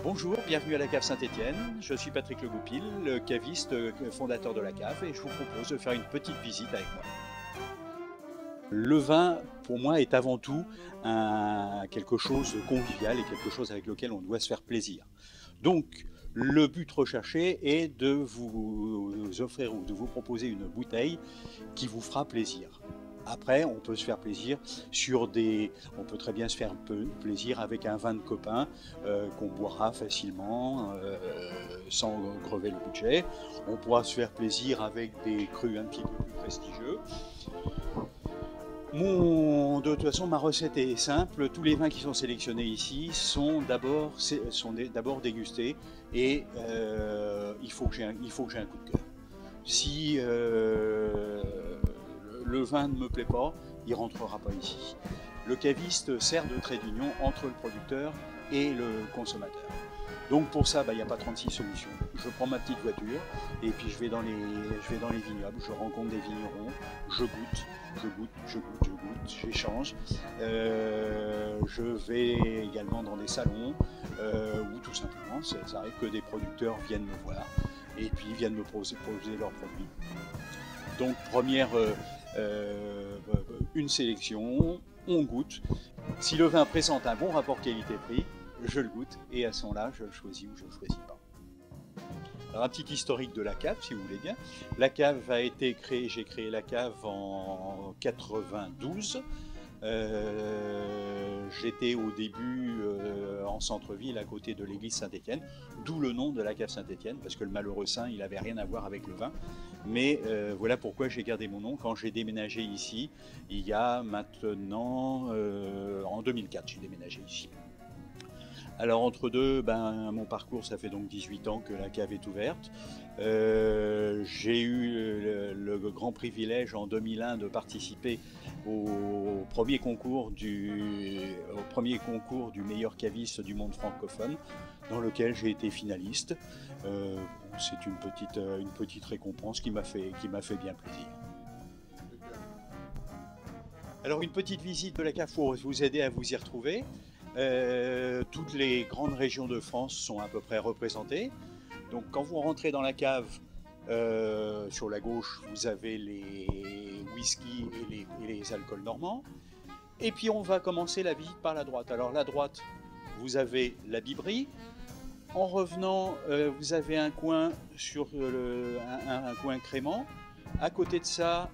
Bonjour, bienvenue à la cave Saint-Étienne. Je suis Patrick Le Goupil, le caviste fondateur de la cave, et je vous propose de faire une petite visite avec moi. Le vin, pour moi, est avant tout quelque chose de convivial et quelque chose avec lequel on doit se faire plaisir. Donc, le but recherché est de vous offrir ou de vous proposer une bouteille qui vous fera plaisir. Après, on peut se faire plaisir on peut très bien se faire un peu plaisir avec un vin de copain qu'on boira facilement sans crever le budget. On pourra se faire plaisir avec des crus un petit peu plus prestigieux. De toute façon, ma recette est simple. Tous les vins qui sont sélectionnés ici sont d'abord dégustés et il faut que j'ai un coup de cœur. Si le vin ne me plaît pas, il ne rentrera pas ici. Le caviste sert de trait d'union entre le producteur et le consommateur. Donc pour ça, il n'y a pas 36 solutions. Je prends ma petite voiture et puis je vais dans les vignobles, je rencontre des vignerons, je goûte, j'échange. Je vais également dans des salons où tout simplement, ça arrive que des producteurs viennent me voir et puis viennent me proposer leurs produits. Donc une sélection, on goûte. Si le vin présente un bon rapport qualité-prix, je le goûte et à ce moment-là, je le choisis ou je ne le choisis pas. Alors un petit historique de la cave, si vous voulez bien. La cave a été créée, j'ai créé la cave en 92. J'étais au début en centre-ville à côté de l'église Saint-Étienne, d'où le nom de la cave Saint-Étienne, parce que le malheureux saint, il n'avait rien à voir avec le vin. Mais voilà pourquoi j'ai gardé mon nom quand j'ai déménagé ici, il y a maintenant, en 2004, j'ai déménagé ici. Alors entre deux, mon parcours, ça fait donc 18 ans que la cave est ouverte. J'ai eu le grand privilège en 2001 de participer au premier concours du meilleur caviste du monde francophone, dans lequel j'ai été finaliste. C'est une petite récompense qui m'a fait bien plaisir. Alors une petite visite de la cave pour vous aider à vous y retrouver. Toutes les grandes régions de France sont à peu près représentées. Donc quand vous rentrez dans la cave, sur la gauche, vous avez les whisky et les alcools normands. Et puis on va commencer la visite par la droite. Alors la droite, vous avez la biberie. En revenant, vous avez un coin sur un coin crémant. À côté de ça,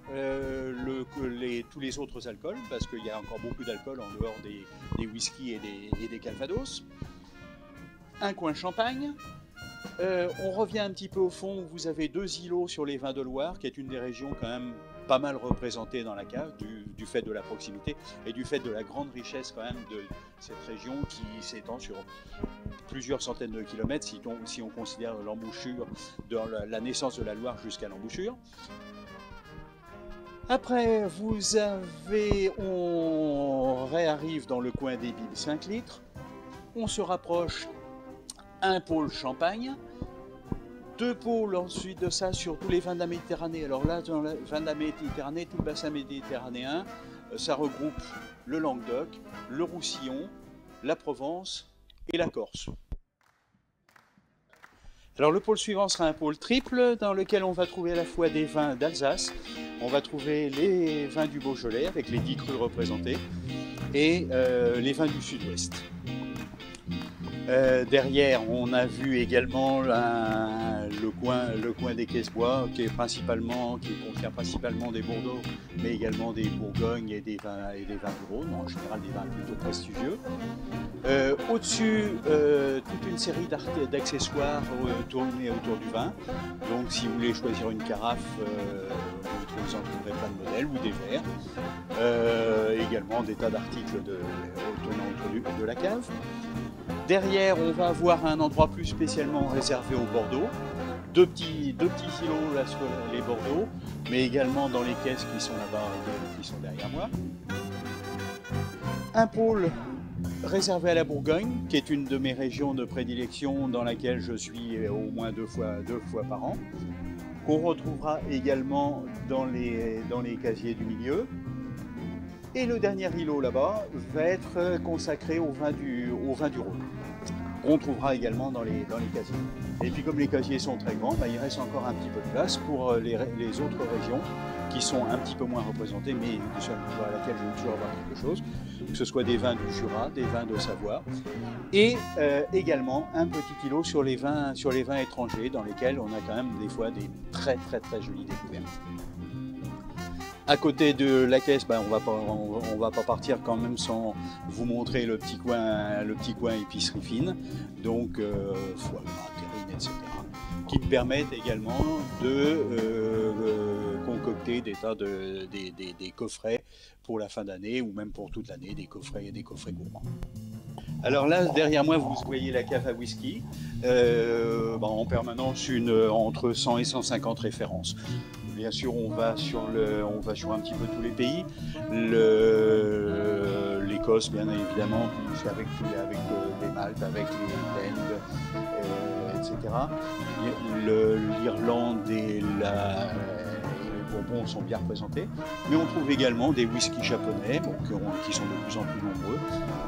tous les autres alcools, parce qu'il y a encore beaucoup d'alcool en dehors des whisky et des calvados. Un coin champagne. On revient un petit peu au fond, où vous avez deux îlots sur les vins de Loire, qui est une des régions quand même pas mal représentées dans la cave, du fait de la proximité et du fait de la grande richesse quand même de cette région qui s'étend sur plusieurs centaines de kilomètres si on considère l'embouchure, de la naissance de la Loire jusqu'à l'embouchure. Après, on réarrive dans le coin des billes 5 litres, on se rapproche un pôle champagne, deux pôles ensuite de ça sur tous les vins de la Méditerranée. Alors là, dans le vin de la Méditerranée, tout le bassin méditerranéen, ça regroupe le Languedoc, le Roussillon, la Provence et la Corse. Alors le pôle suivant sera un pôle triple dans lequel on va trouver à la fois des vins d'Alsace, on va trouver les vins du Beaujolais avec les 10 crus représentés et les vins du Sud-Ouest. Derrière, on a vu également le coin des Caisse-Bois qui contient principalement des Bordeaux, mais également des Bourgognes et des vins du Rhône, en général des vins plutôt prestigieux. Au-dessus, toute une série d'accessoires tournés autour du vin. Donc si vous voulez choisir une carafe, vous en trouverez plein de modèles ou des verres. Également des tas d'articles tournant autour de la cave. Derrière, on va avoir un endroit plus spécialement réservé au Bordeaux. Deux petits îlots là sur les Bordeaux, mais également dans les caisses qui sont là-bas, qui sont derrière moi. Un pôle réservé à la Bourgogne, qui est une de mes régions de prédilection dans laquelle je suis au moins deux fois par an, qu'on retrouvera également dans les casiers du milieu. Et le dernier îlot là-bas va être consacré au vin du Rhône. qu'on trouvera également dans les casiers. Et puis comme les casiers sont très grands, il reste encore un petit peu de place pour les autres régions qui sont un petit peu moins représentées, mais à laquelle je vais toujours avoir quelque chose, que ce soit des vins du Jura, des vins de Savoie, et également un petit kilo sur les vins étrangers, dans lesquels on a quand même des fois des très jolies découvertes. À côté de la caisse, on va pas partir quand même sans vous montrer le petit coin épicerie fine, donc foie gras, terrine, etc., qui permettent également de concocter des coffrets pour la fin d'année ou même pour toute l'année, des coffrets gourmands. Alors là, derrière moi, vous voyez la cave à whisky, en permanence entre 100 et 150 références. Bien sûr, on va sur un petit peu tous les pays. L'Écosse, bien évidemment, avec les maltes, avec les blends, etc. L'Irlande et les Bourbons sont bien représentés. Mais on trouve également des whiskies japonais, qui sont de plus en plus nombreux.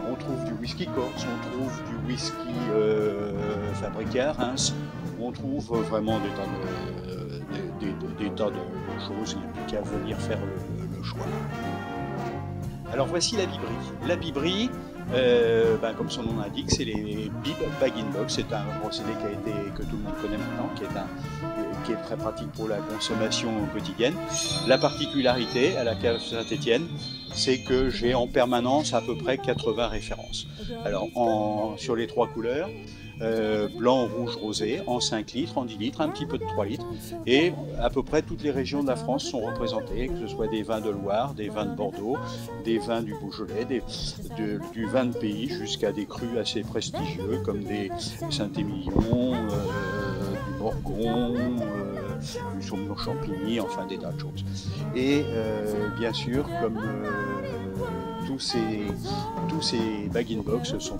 On trouve du whisky corse, on trouve du whisky fabriqué à Reims. On trouve vraiment des tas de choses, il n'y a plus qu'à venir faire le choix. Alors voici la Bibri. La Bibri, comme son nom l'indique, c'est les Bib Bag-in-Box. C'est un procédé que tout le monde connaît maintenant, qui est très pratique pour la consommation quotidienne. La particularité à la cave Saint-Étienne, c'est que j'ai en permanence à peu près 80 références. Alors sur les 3 couleurs, blanc, rouge, rosé, en 5 litres, en 10 litres, un petit peu de 3 litres. Et à peu près toutes les régions de la France sont représentées, que ce soit des vins de Loire, des vins de Bordeaux, des vins du Beaujolais, du vin de pays, jusqu'à des crus assez prestigieux comme des Saint-Émilion, du Morgon, du Saumur-Champigny, enfin des tas de choses. Et bien sûr, comme tous ces bag-in-box sont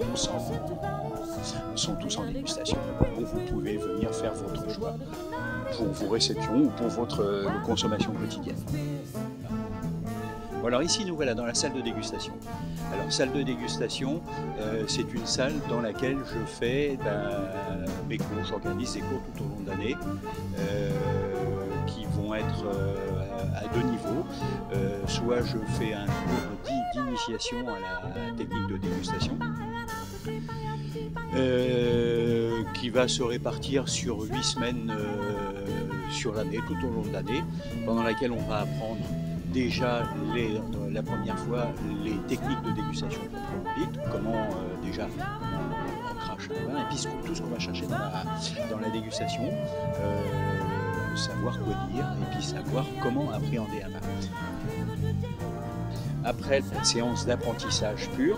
tous en dégustation. Donc vous pouvez venir faire votre choix pour vos réceptions ou pour votre consommation quotidienne. Bon, alors ici nous voilà dans la salle de dégustation. Alors salle de dégustation, c'est une salle dans laquelle je fais mes cours, j'organise des cours tout au long de l'année qui vont être à 2 niveaux. Soit je fais un cours d'initiation à la technique de dégustation, qui va se répartir sur 8 semaines sur l'année, tout au long de l'année, pendant laquelle on va apprendre déjà la première fois les techniques de dégustation proprement dites, comment déjà on crache un vin, et puis tout ce qu'on va chercher dans la dégustation, savoir quoi dire, et puis savoir comment appréhender un vin. Après la séance d'apprentissage pur,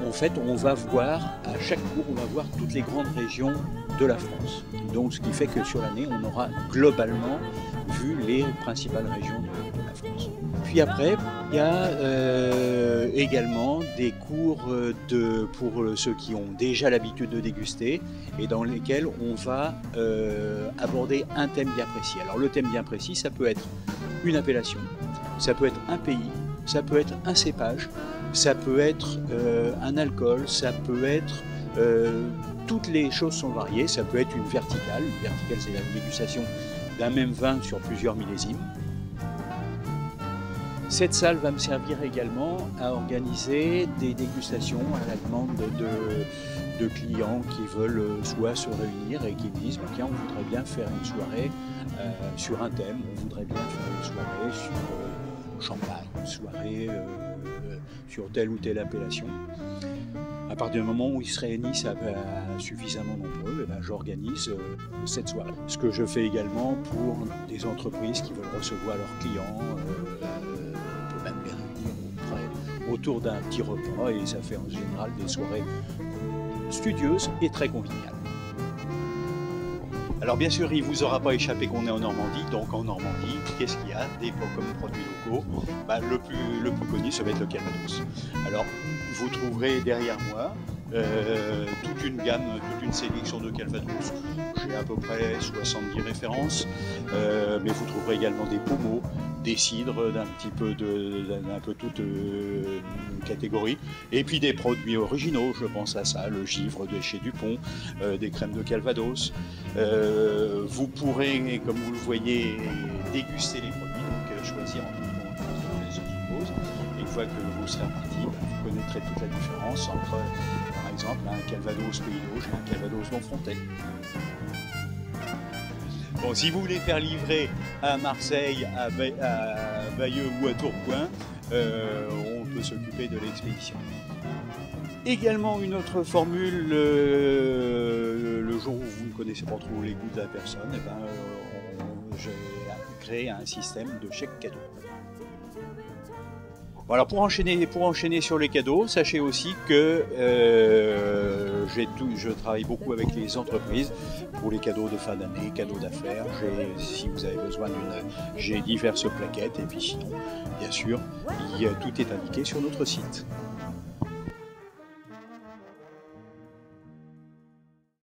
en fait, on va voir, à chaque cours, on va voir toutes les grandes régions de la France. Donc, ce qui fait que sur l'année, on aura globalement vu les principales régions de la France. Puis après, il y a également des cours pour ceux qui ont déjà l'habitude de déguster et dans lesquels on va aborder un thème bien précis. Alors, le thème bien précis, ça peut être une appellation, ça peut être un pays, ça peut être un cépage, ça peut être un alcool, ça peut être... toutes les choses sont variées, ça peut être une verticale. Une verticale, c'est la dégustation d'un même vin sur plusieurs millésimes. Cette salle va me servir également à organiser des dégustations à la demande de clients qui veulent soit se réunir et qui me disent tiens, on voudrait bien faire une soirée sur un thème, on voudrait bien faire une soirée sur champagne, une soirée sur telle ou telle appellation. À partir du moment où ils se réunissent suffisamment nombreux, j'organise cette soirée. Ce que je fais également pour des entreprises qui veulent recevoir leurs clients, on peut même les réunir autour d'un petit repas et ça fait en général des soirées studieuses et très conviviales. Alors bien sûr, il ne vous aura pas échappé qu'on est en Normandie, donc en Normandie, qu'est-ce qu'il y a comme produits locaux? Le plus connu, ça va être le Calvados. Alors, vous trouverez derrière moi toute une gamme, toute une sélection de Calvados. J'ai à peu près 70 références, mais vous trouverez également des pommeaux, des cidres d'un peu toute catégorie, et puis des produits originaux, je pense à ça, le givre de chez Dupont, des crèmes de Calvados. Vous pourrez, comme vous le voyez, déguster les produits, donc choisir entre les autres. Et une fois que vous serez reparti, vous connaîtrez toute la différence entre, par exemple, un Calvados Pays d'Auge et un Calvados Donfrontais. Bon, si vous voulez faire livrer à Marseille, à Bayeux ou à Tourcoing, on peut s'occuper de l'expédition. Également une autre formule, le jour où vous ne connaissez pas trop les goûts de la personne, j'ai créé un système de chèque cadeau. Voilà, pour enchaîner sur les cadeaux, sachez aussi que je travaille beaucoup avec les entreprises pour les cadeaux de fin d'année, cadeaux d'affaires. Si vous avez besoin j'ai diverses plaquettes, et puis sinon, bien sûr, tout est indiqué sur notre site.